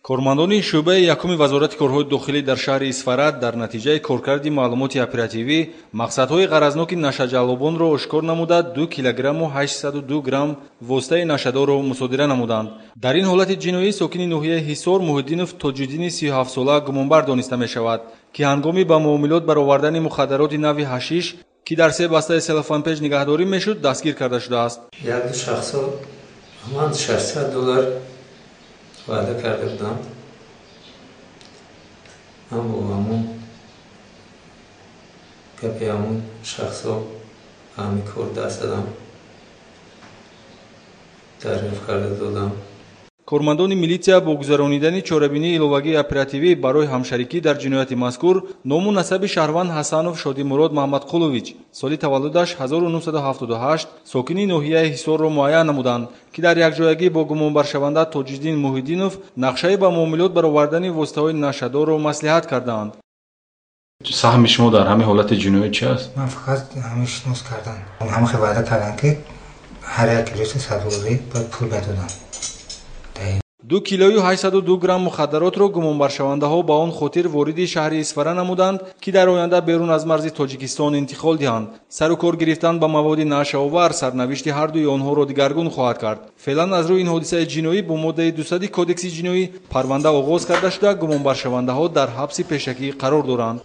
کارمندان شعبه یکم وزارت کارهای داخلی در شهر اسفرات در نتیجه کارکرد معلومات اپراتیوی مقصدهای غرضناک نشه‌جلبان را آشکار نموده 2 کیلوگرم و 802 گرم واسطه نشه‌دار را مصادره نمودند. در این حالت جنایی ساکن ناحیه حصار محیدینов تاج‌الدین 37 ساله گمانبر دانسته می‌شود که هنگامی به معاملات برآوردن مخدرات نوع حشیش که در 3 بسته سلوفان پیج نگهداری میشد دستگیر کرده شده است. یک دو شخص همان $600 وعده کرده بودم. من با همون گپی همون شخصا همی کار دست دادم دریافت کرده دادم. کارمندان میلیسیا با گذرانیدن چاره‌بینی الوه‌گی اپراتیوی برای همشریکی در جنایت مذکور نام و نسب شهروند حسنов شادی مراد محمدقулович سال تولدش 1978 ساکن ناحیه حصار را معین نمودند که در یکجایگی با گمانبر شونده تاج‌الدین محیدینов نقشه به معاملات برآوردن واسطه‌های نشه‌دار را مصلحت کردند. سهم شما در همین حالت جنایی چی است؟ من فقط همین شناس کردن. همه وعده کردن که هر یک کیلوش 100 روزی باید پول بدادن. 2 کیلوی 802 گرم مخدرات را گمانبر شونده ها با آن خاطر وارد شهر اسفره نمودند که در آینده بیرون از مرز تاجیکستان انتقال دهند. سر و کار گرفتن با مواد نشه‌آور سرنوشت هر دوی آنها را دگرگون خواهد کرد. فعلا از روی این حادثه جنایی با ماده 200 کودکس جنایی پرونده آغاز کرده شده گمانبر شونده ها در حبس پیشکی قرار دارند.